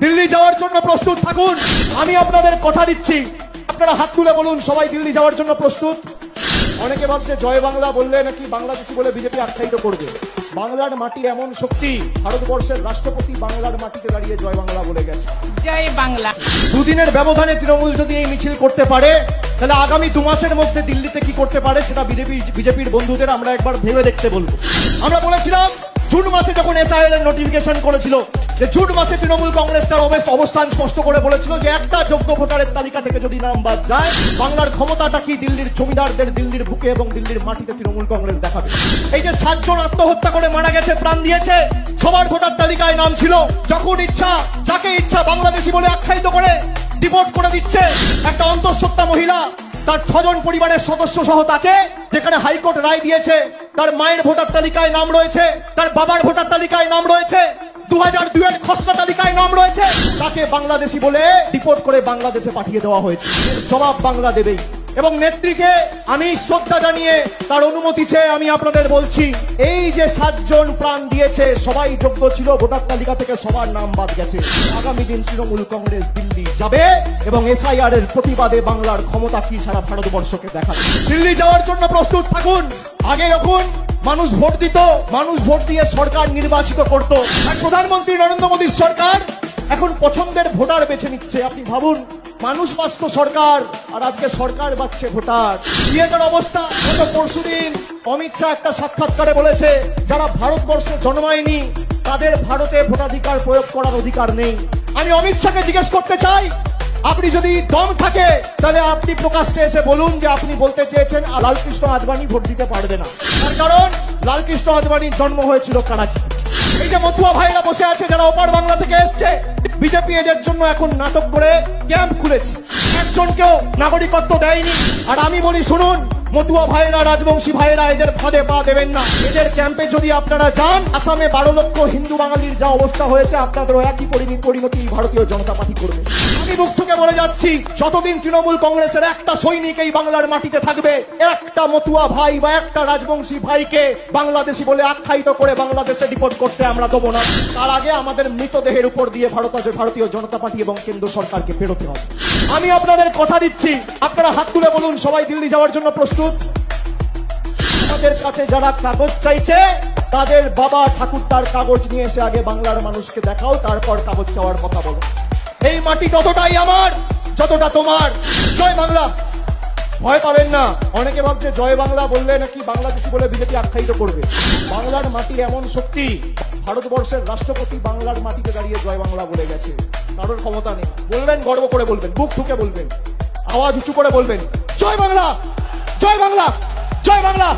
দিল্লি যাওয়ার জন্য প্রস্তুত থাকুন। আমি আপনাদের কথা দিচ্ছি, আপনারা হাত তুলে বলুন সবাই দিল্লি যাওয়ার জন্য প্রস্তুত। অনেকে ভাবছে জয় বাংলা বললে নাকি বাংলাদেশি বলে বিজেপি আখ্যায়িত করবে। বাংলার মাটি এমন শক্তি, ভারতবর্ষের রাষ্ট্রপতি বাংলার মাটিতে দাঁড়িয়ে জয় বাংলা বলে গেছে। জয় বাংলা। দুদিনের ব্যবধানে তৃণমূল যদি এই মিছিল করতে পারে, তাহলে আগামী 2 মাসের মধ্যে দিল্লিতে কি করতে পারে সেটা বিজেপির বন্ধুদের আমরা একবার ভেবে দেখতে বলবো। আমরা বলেছিলাম জুন মাসে যখন এসআইআর এর নোটিফিকেশন করেছিল, যে জুন মাসে তৃণমূল কংগ্রেস তার অবস্থান স্পষ্ট করে বলেছিল যে একটা যোগ্য ভোটারের তালিকা থেকে যদি নাম বাদ যায়, বাংলার ক্ষমতাটা কি দিল্লির জমিদারদের দিল্লির বুকে এবং দিল্লির মাটিতে তৃণমূল কংগ্রেস দেখাবে। এই যে 7 জন আত্মহত্যা করে মারা গেছে, প্রাণ দিয়েছে, সবার ভোটার তালিকায় নাম ছিল। যখন ইচ্ছা যাকে ইচ্ছা বাংলাদেশি বলে আখ্যায়িত করে ডিপোর্ট করে দিচ্ছে। একটা অন্তঃসত্ত্বা মহিলা, তার 6 জন পরিবারের সদস্য সহ তাকে, যেখানে হাইকোর্ট রায় দিয়েছে তার মায়ের ভোটার তালিকায় নাম রয়েছে, তার বাবার ভোটার তালিকায় নাম রয়েছে, 2002 এর খসড়া তালিকায় নাম রয়েছে, তাকে বাংলাদেশি বলে ডিপোর্ট করে বাংলাদেশে পাঠিয়ে দেওয়া হয়েছে। জবাব বাংলা দেবেই। এবং নেত্রীকে আমি শ্রদ্ধা জানিয়ে তার অনুমতি চেয়ে আমি আপনাদের বলছি, এই যে 7 জন প্রাণ দিয়েছে সবাই যোগ্য ছিল, ভোটার তালিকা থেকে সবার নাম বাদ গেছে। আগামী দিন তৃণমূল কংগ্রেস দিল্লি যাবে এবং এসআইআর এর প্রতিবাদে বাংলার ক্ষমতা কি সারা ভারতবর্ষকে দেখাবে। দিল্লি যাওয়ার জন্য প্রস্তুত থাকুন। আগে যখন মানুষ ভোট দিত, মানুষ ভোট দিয়ে সরকার নির্বাচিত করত, আর প্রধানমন্ত্রী নরেন্দ্র মোদীর সরকার এখন পছন্দের ভোটার বেছে নিচ্ছে। আপনি ভাবুন, মানুষ বাঁচত সরকার, আর আজকে সরকার বাঁচছে ভোটার। বিয়ের অবস্থা। গত পরশুদিন অমিত শাহ একটা সাক্ষাৎকারে বলেছে, যারা ভারতবর্ষে জন্মায়নি তাদের ভারতে ভোটাধিকার প্রয়োগ করার অধিকার নেই। আমি অমিত শাহকে জিজ্ঞেস করতে চাই, আপনি যদি দম থাকে তাহলে আপনি প্রকাশ্যে এসে বলুন যে আপনি বলতে চেয়েছেন লালকৃষ্ণ আদবানি ভোট দিতে পারবে না। তার কারণ লালকৃষ্ণ আদবানির জন্ম হয়েছিল করাচি। এই যে মতুয়া ভাইরা বসে আছে যারা ওপার বাংলা থেকে এসছে, বিজেপি এদের জন্য এখন নাটক করে ক্যাম্প খুলেছে, একজনকেও নাগরিকত্ব দেয়নি। আর আমি বলি শুনুন, মতুয়া ভাইরা, রাজবংশী ভাইরা এদের ফাঁদে পা দেবেন না। এদের ক্যাম্পে যদি আপনারা যান, আসামে 12 লক্ষ হিন্দু বাঙালির যা অবস্থা হয়েছে, আপনাদেরও একই পরিণতি ভারতীয় জনতা পার্টি করবে। আমি মুখ থেকে বলে যাচ্ছি, যতদিন তৃণমূল কংগ্রেসের একটা সৈনিক এই বাংলার মাটিতে থাকবে, একটা মতুয়া ভাই বা একটা রাজবংশী ভাইকে বাংলাদেশি বলে আখ্যায়িত করে বাংলাদেশে ডিপোর্ট করতে আমরা দেবো না। তার আগে আমাদের মৃতদেহের উপর দিয়ে ভারতীয় জনতা পার্টি এবং কেন্দ্র সরকারকে বেরোতে হবে। আমি আপনাদের কথা দিচ্ছি, আপনারা হাত তুলে বলুন সবাই দিল্লি যাওয়ার জন্য প্রস্তুত। আমাদের কাছে যারা কাগজ চাইছে, তাদের বাবা ঠাকুরদার কাগজ নিয়ে এসে আগে বাংলার মানুষকে দেখাও, তারপর কাগজ চাওয়ার কথা বলো। এই মাটি ততটাই আমার যতটা তোমার। জয় বাংলা। ভয় পাবেন না। অনেকে ভাবছে জয় বাংলা বললে নাকি বাংলাদেশি বলে বিজেপি আখ্যায়িত করবে। বাংলার মাটি এমন শক্তি, ভারতবর্ষের রাষ্ট্রপতি বাংলার মাটিতে দাঁড়িয়ে জয় বাংলা বলে গেছে। কারোর ক্ষমতা নেই। বলবেন, গর্ব করে বলবেন, বুক ঠুকে বলবেন, আওয়াজ উঁচু করে বলবেন, জয় বাংলা, জয় বাংলা, জয় বাংলা।